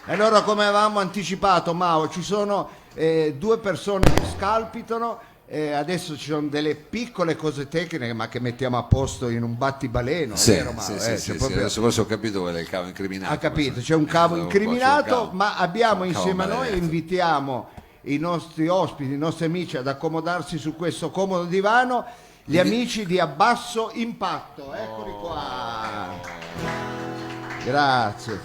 Allora, come avevamo anticipato, Mao, ci sono due persone che scalpitano. Adesso ci sono delle piccole cose tecniche, ma che mettiamo a posto in un battibaleno, è Sì, vero, Mao? sì, C'è sì, proprio- adesso forse ho capito qual è il cavo incriminato. Ha capito, forse. c'è un cavo C'è un incriminato, cavo. ma abbiamo C'è un cavo insieme a noi e maledetto. invitiamo i nostri ospiti, i nostri amici ad accomodarsi su questo comodo divano, gli amici di Abbasso Impatto. Eccoli qua. Grazie.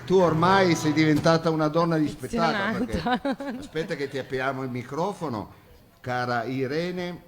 Tu ormai sei diventata una donna di spettacolo, perché aspetta che ti apriamo il microfono, cara Irene,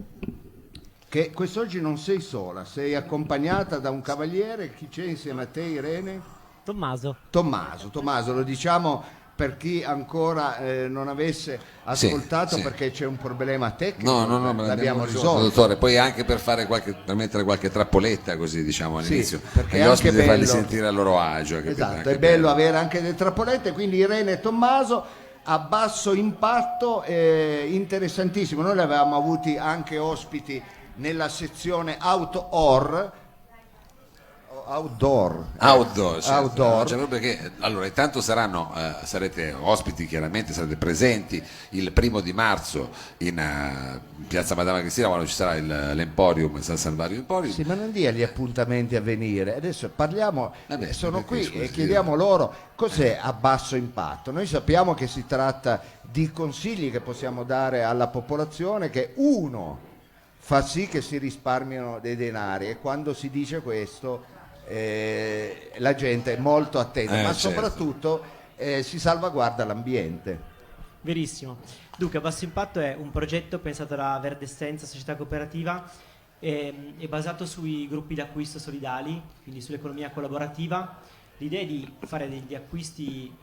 che quest'oggi non sei sola, sei accompagnata da un cavaliere. Chi c'è insieme a te, Irene? Tommaso. Tommaso, lo diciamo per chi ancora non avesse ascoltato, sì. perché c'è un problema tecnico. No, me l'abbiamo risolto, risolto. dottore. Poi anche per fare per mettere qualche trappoletta, così diciamo all'inizio, perché agli è ospiti, anche farli bello. sentire a loro agio. Capito? Esatto, Anche è bello avere anche delle trappolette, quindi Irene e Tommaso a basso impatto, interessantissimo. Noi li avevamo avuti anche ospiti nella sezione outdoor, Outdoor, certo. outdoor. Cioè, proprio perché, allora, intanto sarete ospiti, chiaramente sarete presenti il 1° marzo in Piazza Madama Cristina, quando ci sarà l'Emporium, San Salvario Emporium. Sì, ma non dia gli appuntamenti a venire. Adesso parliamo, sono perché, qui scusi, e chiediamo loro cos'è a basso impatto. Noi sappiamo che si tratta di consigli che possiamo dare alla popolazione, che uno fa sì che si risparmiano dei denari, e quando si dice questo la gente è molto attenta, ma certo. soprattutto si salvaguarda l'ambiente. Verissimo. Dunque, Basso Impatto è un progetto pensato da Verde Essenza, società cooperativa, è basato sui gruppi d'acquisto solidali, quindi sull'economia collaborativa. L'idea è di fare degli acquisti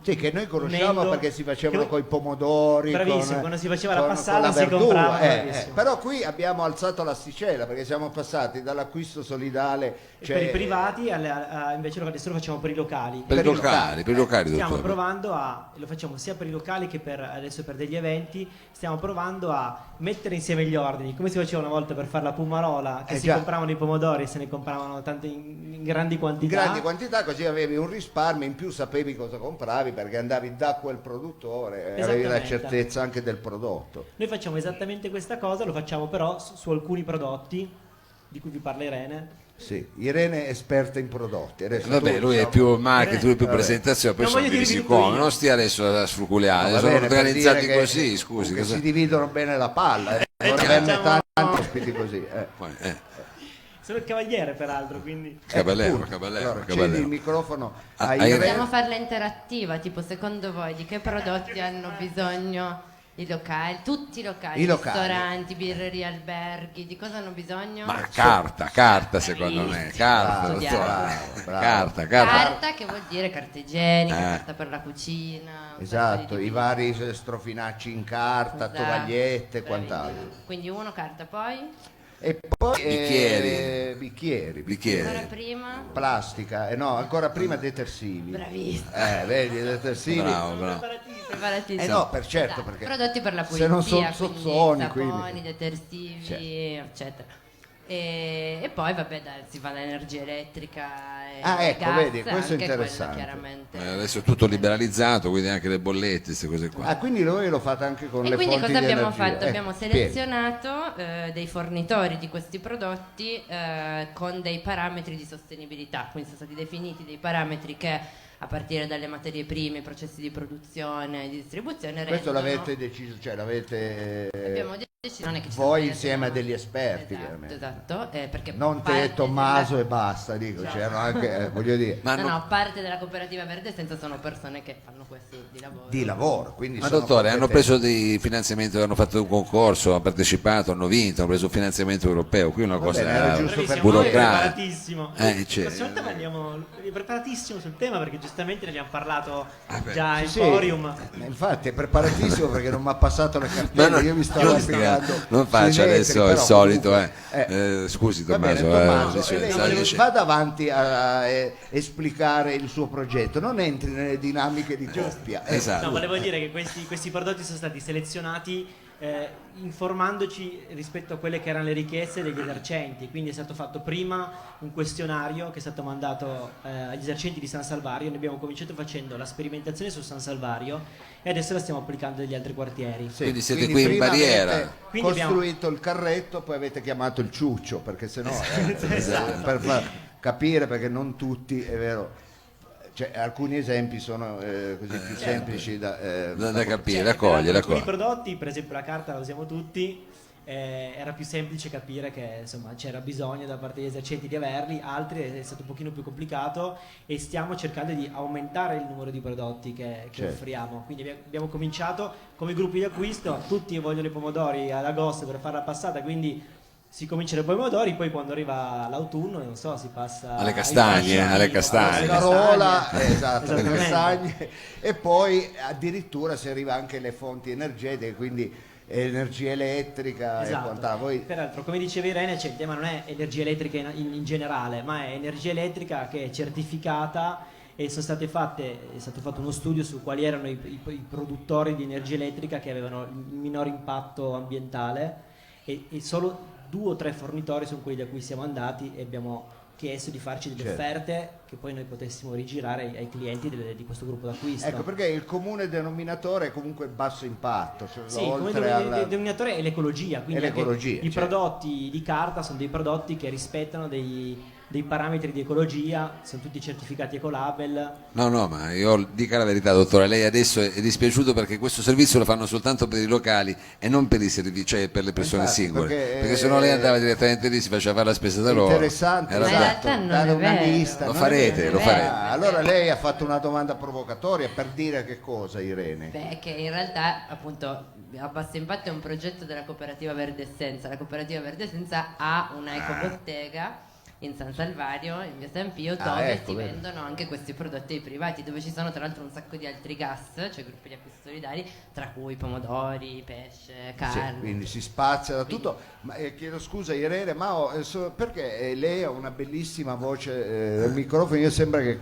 Sì, che noi conosciamo unendo- perché si facevano che- coi pomodori. Bravissimo, con- quando si faceva la con passata la si verdura, comprava, bravissimo. Però qui abbiamo alzato l'asticella, perché siamo passati dall'acquisto solidale, E cioè, per i privati, invece adesso lo facciamo per i locali. Per i locali, Stiamo dottore. provando lo facciamo sia per i locali che adesso per degli eventi, stiamo provando a mettere insieme gli ordini, come si faceva una volta per fare la Pumarola, che si già. compravano i pomodori e se ne compravano tanti in grandi in quantità. grandi quantità, così avevi un risparmio in più, sapevi cosa compravi perché andavi da quel produttore e avevi la Esattamente. certezza anche del prodotto. Noi facciamo esattamente questa cosa, lo facciamo però su alcuni prodotti, di cui vi parla Irene. Sì, Irene è esperta in prodotti. Adesso Vabbè, tu, lui è diciamo, più marketing, lui è più Vabbè. presentazione, poi Non sono voglio divisi dirvi tutto come, io. non stia adesso a sfruculiare, va sono bene, per organizzati dire che- così, scusi. che cosa- si dividono bene la palla, vorremmo facciamo- tanti ospiti così. Poi, Sono il cavaliere peraltro, quindi... Caballero, Appunto. caballero, Allora, caballero. cedi il microfono Ah, a a Irene. Irene. Possiamo farla interattiva, tipo secondo voi di che prodotti hanno bisogno i locali, tutti i locali, I locali. ristoranti, birrerie, alberghi, di cosa hanno bisogno? Ma carta secondo me, carta, Bravo, dottore. bravo. Carta. Carta, che vuol dire carta igienica, Eh. carta per la cucina. un Esatto, sacco di i vari strofinacci in carta, Esatto, tovagliette e bravissimo. quant'altro. Quindi uno carta, poi E poi Bicchieri. bicchieri, ancora prima, plastica, no, ancora prima detersivi. bravissimo, Vedi, i detersivi. Bravo. preparatissimo. No, per certo, Esatto, perché prodotti per la se pulizia, non sono quindi sozzoni, saponi, quindi. detersivi, Certo. eccetera. E poi vabbè, si fa l'energia elettrica e Ah, ecco, gas, vedi, questo è anche quello, interessante. chiaramente. Adesso è tutto liberalizzato, quindi anche le bollette, queste cose qua. Ah, quindi voi lo fate anche con E le quindi fonti cosa di abbiamo energia. fatto? Abbiamo spieghi. selezionato dei fornitori di questi prodotti con dei parametri di sostenibilità, quindi sono stati definiti dei parametri che a partire dalle materie prime, i processi di produzione e di distribuzione Questo rendono- l'avete deciso, cioè l'avete abbiamo deciso, non è che ci voi siamo insieme a detti, degli esperti, esatto, chiaramente. esatto, perché Non parte te, Tommaso della- e basta, dico, c'erano anche, voglio dire, Ma no, no- no, parte della cooperativa Verde Senza sono persone che fanno questo di lavoro. di lavoro, quindi Ma sono dottore, hanno competenti. preso dei finanziamenti, hanno fatto un concorso, hanno partecipato, hanno vinto, hanno preso un finanziamento europeo, qui è una Va cosa bene, era giusto per Bravissimo, dire. burocratica. preparatissimo. Cioè, La prossima volta andiamo preparatissimo sul tema, perché giustamente ne abbiamo parlato beh. già in Sì, Emporium. infatti è preparatissimo perché non mi ha passato le Ma cartelle, no, io mi stavo non spiegando. non faccia sui vetri, adesso il però solito, comunque, scusi Va bene, Tommaso, Tommaso, lei sta dicendo- vada avanti a esplicare il suo progetto, non entri nelle dinamiche di coppia. Esatto. No, volevo dire che questi prodotti sono stati selezionati informandoci rispetto a quelle che erano le richieste degli esercenti. Quindi è stato fatto prima un questionario che è stato mandato agli esercenti di San Salvario. Noi abbiamo cominciato facendo la sperimentazione su San Salvario e adesso la stiamo applicando negli altri quartieri. Sì, Quindi siete qui in prima barriera. avete Quindi costruito il carretto, poi avete chiamato il ciuccio, perché sennò Esatto. per far capire, perché non tutti, è vero, cioè, alcuni esempi sono così più semplici da capire, Cioè, da cogliere. per alcuni prodotti, per esempio la carta la usiamo tutti, era più semplice capire che insomma c'era bisogno da parte degli esercenti di averli, altri è stato un pochino più complicato e stiamo cercando di aumentare il numero di prodotti che Certo. offriamo. Quindi abbiamo cominciato come gruppi di acquisto, tutti vogliono i pomodori ad agosto per fare la passata, quindi si comincia dai pomodori, poi quando arriva l'autunno, non so, si passa Alle ai castagne, fasciani, alle castagne. alle Carola, esatto, le Esattamente. castagne, e poi addirittura si arriva anche alle fonti energetiche, quindi energia elettrica e Esatto. quant'altro. Voi Peraltro, come diceva Irene, cioè, il tema non è energia elettrica in generale, ma è energia elettrica che è certificata e è stato fatto uno studio su quali erano i produttori di energia elettrica che avevano il minor impatto ambientale e solo 2 o 3 fornitori sono quelli da cui siamo andati e abbiamo chiesto di farci delle Certo. offerte che poi noi potessimo rigirare ai clienti di questo gruppo d'acquisto. ecco perché il comune denominatore è comunque il basso impatto, cioè, Sì, come oltre al denominatore è l'ecologia, quindi È anche l'ecologia, i certo. prodotti di carta sono dei prodotti che rispettano dei parametri di ecologia, sono tutti certificati Ecolabel. No, ma io dica la verità, dottore, lei adesso è dispiaciuto perché questo servizio lo fanno soltanto per i locali e non per i servizi, cioè per le persone Infatti, singole. perché, Perché se no lei andava direttamente lì, si faceva fare la spesa da loro. interessante, Era Ma in da- realtà non dare è una vero. lista. Lo non è farete, vero. lo farete. Allora lei ha fatto una domanda provocatoria per dire che cosa, Irene? Beh, che in realtà appunto a basso impatto è un progetto della cooperativa Verde Essenza. La cooperativa Verde Essenza ha una ecobottega in San Salvario, in via San Pio, dove ecco, si vedi. vendono anche questi prodotti ai privati, dove ci sono tra l'altro un sacco di altri gas, cioè gruppi di acquisto solidari, tra cui pomodori, pesce, Sì, carne. quindi si spazia da tutto. Ma chiedo scusa Irene, ma perché lei ha una bellissima voce nel microfono, io sembra che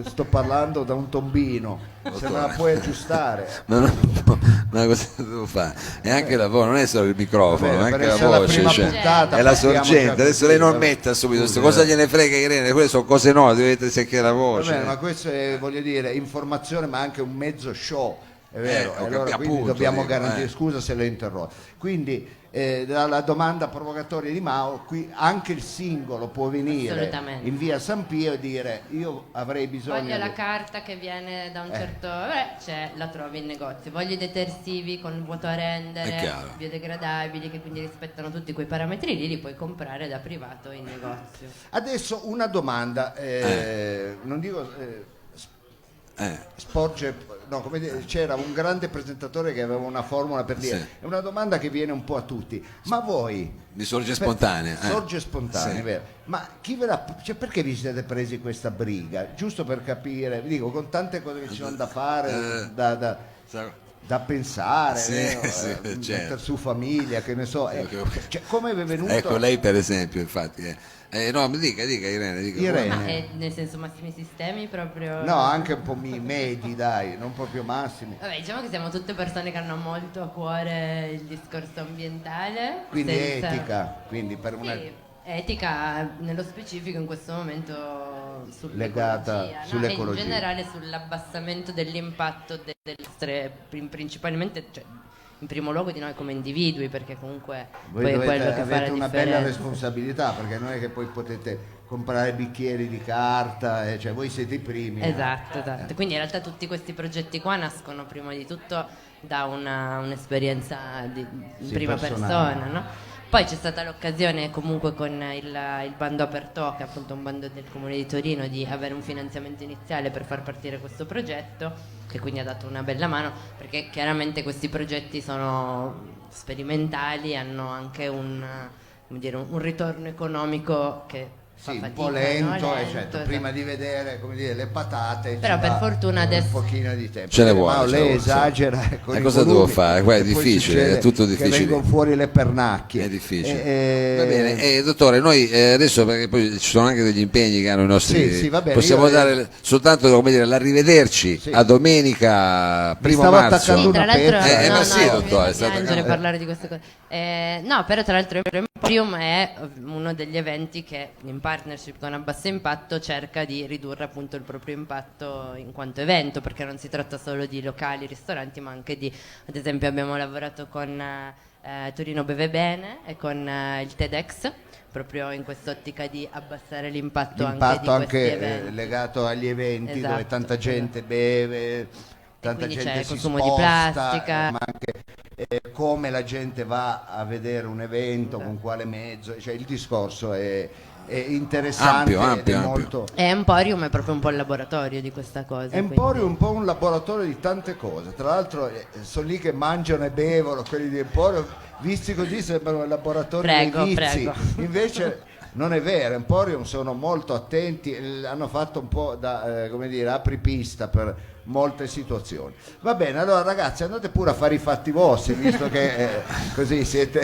sto parlando da un tombino, se me la puoi aggiustare. Ma cosa devo fare? E anche la voce, non è solo il microfono, Vabbè, è per anche la essere la voce, prima cioè, puntata, è la partiamoci sorgente. Adesso così, lei non vabbè. metta subito Scusi, cosa gliene frega Irene, quelle sono cose no, dovete sentire la voce. Vabbè, ma questo è, voglio dire, informazione, ma anche un mezzo show, è vero? Ho Allora, capito, quindi appunto, dobbiamo dico, garantire, scusa se l'ho interrotto. Quindi la domanda provocatoria di Mao, qui anche il singolo può venire Assolutamente. in via San Pio e dire io avrei bisogno Voglio la di... carta che viene da un certo... la trovi in negozio. Voglio i detersivi con vuoto a È rendere, chiaro. biodegradabili, che quindi rispettano tutti quei parametri lì, li puoi comprare da privato in negozio. Adesso una domanda, non dico... sporge, no, come dire, c'era un grande presentatore che aveva una formula per dire, Sì. è una domanda che viene un po' a tutti, ma voi Mi sorge spontanea. sorge spontanea, Sì. vero? Ma chi ve l'ha, cioè, perché vi siete presi questa briga? Giusto per capire, vi dico, con tante cose che ci sono da fare, da pensare, Sì, vero? sì, Mettere certo. su famiglia, che ne so, cioè, come vi è venuto? Ecco, lei per esempio, infatti. No, mi dica Irene. Dica. Irene. Ma è nel senso massimi sistemi proprio? No, anche un po' medi, dai, non proprio massimi. Vabbè, diciamo che siamo tutte persone che hanno molto a cuore il discorso ambientale. Quindi senza- etica, quindi per una... Sì, etica nello specifico in questo momento Legata sull'ecologia, no? sull'ecologia. E in generale sull'abbassamento dell'impatto delle nostre, principalmente, cioè, in primo luogo di noi come individui, perché comunque Voi poi è dovete, quello che fa avete la una bella differenza. responsabilità, perché non è che poi potete comprare bicchieri di carta, cioè voi siete i primi. Esatto. Quindi in realtà tutti questi progetti qua nascono prima di tutto da un'esperienza in Sì, prima personale. persona, no? Poi c'è stata l'occasione comunque con il bando Aperto, che è appunto un bando del Comune di Torino, di avere un finanziamento iniziale per far partire questo progetto, che quindi ha dato una bella mano, perché chiaramente questi progetti sono sperimentali, hanno anche un ritorno economico che fa Sì, un fatica, po' lento, no? certo, Esatto. prima di vedere, come dire, le patate Però ci per va fortuna un adesso- pochino di tempo. Ce ne vuole, Ma ce ne lei vuole, esagera con E i cosa volumi, devo fare? Qua è e poi difficile, succede è tutto che difficile. vengono fuori le pernacchie. È difficile. Va Eh, bene, dottore, noi adesso, perché poi ci sono anche degli impegni che hanno i nostri, Sì, sì, va bene, possiamo io- dare soltanto, come dire, l'arrivederci Sì. a domenica Mi 1 stavo marzo. attaccando Sì, tra una l'altro, pezza. ma no, sì, no, dottore, mi è stata- piangere parlare di queste cose. No, però tra l'altro Emporium è uno degli eventi che in partnership con Abbassa Impatto cerca di ridurre appunto il proprio impatto in quanto evento, perché non si tratta solo di locali, ristoranti, ma anche di, ad esempio abbiamo lavorato con Torino Beve Bene e con il TEDx, proprio in quest'ottica di abbassare l'impatto anche di L'impatto questi anche eventi. legato agli eventi dove Esatto, tanta gente beve, tanta quindi c'è gente il si consumo di sposta, plastica. ma anche come la gente va a vedere un evento, con quale mezzo, cioè il discorso è interessante Ampio, ed è ampio. molto... E Emporium è proprio un po' il laboratorio di questa cosa. Emporium è quindi- un po' un laboratorio di tante cose, tra l'altro sono lì che mangiano e bevono quelli di Emporium, visti così sembrano il laboratorio Prego, dei vizi, prego. invece non è vero, Emporium sono molto attenti, hanno fatto un po' da come dire, apripista per molte situazioni. Va bene, allora ragazzi andate pure a fare i fatti vostri, visto che così siete,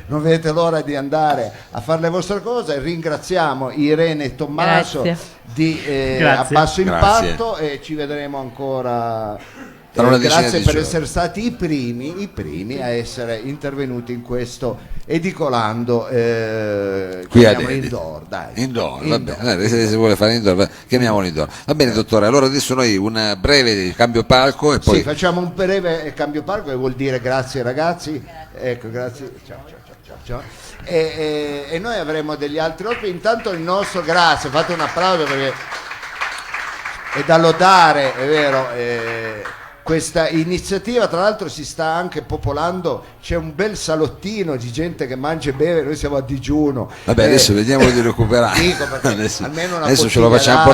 non vedete l'ora di andare a fare le vostre cose. Ringraziamo Irene e Tommaso Grazie. di Grazie. Abbasso Grazie. Impatto e ci vedremo ancora. Tra una decina Grazie di per giorni. essere stati i primi a essere intervenuti in questo edicolando Qui a chiamiamolo Dedi. indoor, dai. Indoor, va bene. Se vuole fare indoor, chiamiamolo indoor. Va bene, dottore, allora adesso noi un breve cambio palco e poi Sì, facciamo un breve cambio palco che vuol dire grazie ragazzi. Ecco, grazie. Ciao, ciao, ciao, ciao, ciao. E noi avremo degli altri ospiti. Intanto il nostro grazie, fate un applauso perché è da lodare, è vero. Questa iniziativa tra l'altro si sta anche popolando, c'è un bel salottino di gente che mangia e beve, noi siamo a digiuno. vabbè, adesso vediamo di recuperare. Dico perché adesso almeno una adesso ce lo bottiglia facciamo d'acqua.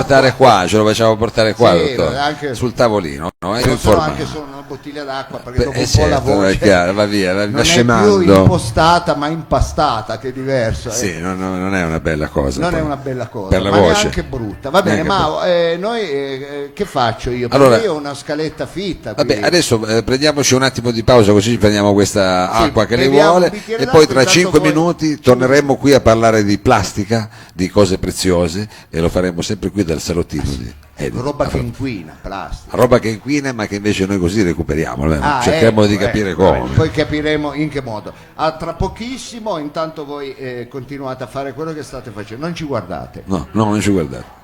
portare qua, Sì, dottore, anche- sul tavolino, no? Non solo, Informa- anche solo una bottiglia d'acqua perché Beh, dopo un po' la certo, voce è chiaro, va via, va non è più scemando. impostata ma impastata, che è diverso. Sì, non è una bella cosa. Non poi. è una bella cosa, Per la ma voce. neanche brutta. Va bene, Neanche ma noi che faccio io? Perché Allora- io ho una scaletta fitta. Vabbè, quindi- adesso prendiamoci un attimo di pausa così ci prendiamo questa Sì, acqua che lei beviamo vuole un bicchiere e d'acqua, poi tra intanto 5 voi- minuti torneremo qui a parlare di plastica, di cose preziose e lo faremo sempre qui dal salottino di Edith. roba che inquina, plastica. Roba che inquina ma che invece noi così recuperiamo, Ah, cerchiamo ecco, di capire ecco, come. poi capiremo in che modo. Tra pochissimo, intanto voi continuate a fare quello che state facendo, non ci guardate. No, non ci guardate.